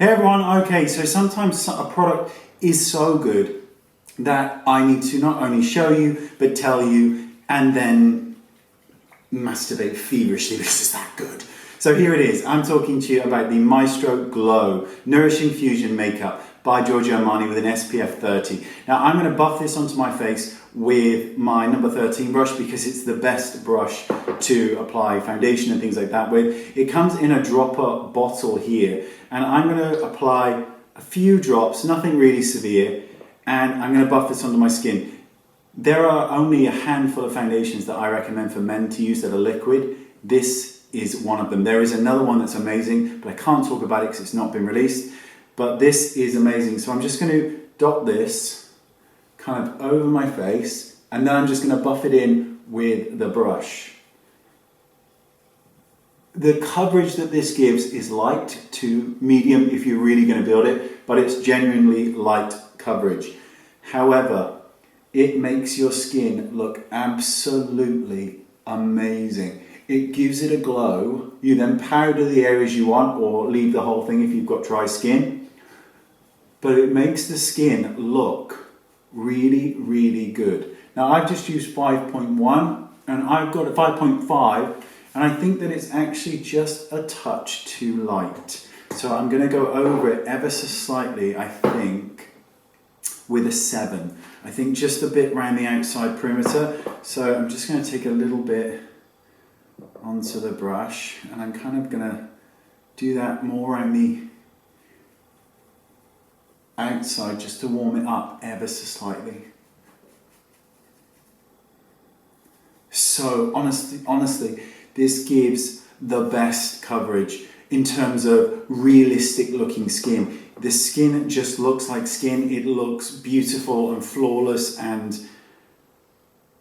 Hey everyone, okay, so sometimes a product is so good that I need to not only show you, but tell you, and then masturbate feverishly because it's that good. So here it is, I'm talking to you about the Maestro Glow Nourishing Fusion Makeup by Giorgio Armani with an SPF 30. Now I'm going to buff this onto my face with my number 13 brush because it's the best brush to apply foundation and things like that with. It comes in a dropper bottle here, and I'm going to apply a few drops, nothing really severe, and I'm going to buff this onto my skin. There are only a handful of foundations that I recommend for men to use that are liquid. This is one of them. There is another one that's amazing, but I can't talk about it because it's not been released. But this is amazing. So I'm just going to dot this kind of over my face, and then I'm just going to buff it in with the brush. The coverage that this gives is light to medium if you're really going to build it, but it's genuinely light coverage. However, it makes your skin look absolutely amazing. It gives it a glow. You then powder the areas you want or leave the whole thing if you've got dry skin. But it makes the skin look really, really good. Now I've just used 5.1 and I've got a 5.5, and I think that it's actually just a touch too light. So I'm going to go over it ever so slightly, I think, with a 7. I think just a bit around the outside perimeter. So I'm just going to take a little bit onto the brush, and I'm kind of going to do that more around the outside just to warm it up ever so slightly. So honestly, this gives the best coverage in terms of realistic looking skin. The skin just looks like skin. It looks beautiful and flawless and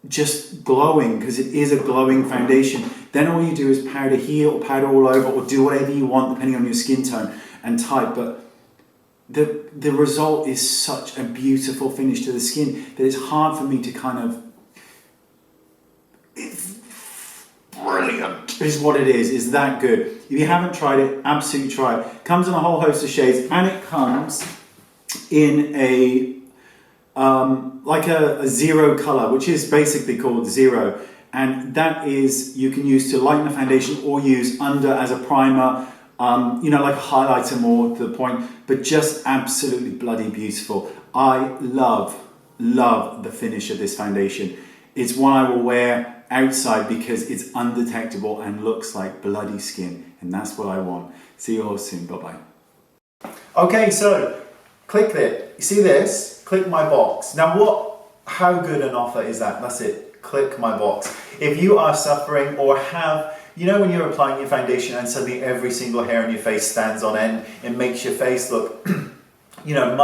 just glowing because it is a glowing foundation. Then all you do is powder here or powder all over or do whatever you want depending on your skin tone and type. But the result is such a beautiful finish to the skin that it's hard for me to kind of... It's brilliant is what it is that good. If you haven't tried it, absolutely try it. Comes in a whole host of shades, and it comes in a like a zero color, which is basically called zero, and that is you can use to lighten a foundation or use under as a primer. You know, like a highlighter more to the point, but just absolutely bloody beautiful. I love the finish of this foundation. It's one I will wear outside because it's undetectable and looks like bloody skin, and that's what I want. See you all soon, bye-bye. Okay, so click it. You see this? Click my box. Now how good an offer is that? That's it, click my box. If you are suffering or have, you know when you're applying your foundation and suddenly every single hair on your face stands on end, it makes your face look, you know,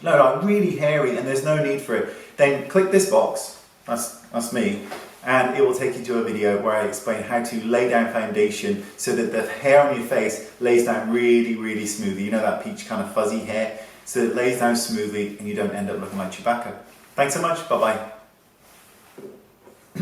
like really hairy and there's no need for it, then click this box, that's me, and it will take you to a video where I explain how to lay down foundation so that the hair on your face lays down really, really smoothly. You know that peach kind of fuzzy hair? So it lays down smoothly and you don't end up looking like Chewbacca. Thanks so much, bye-bye.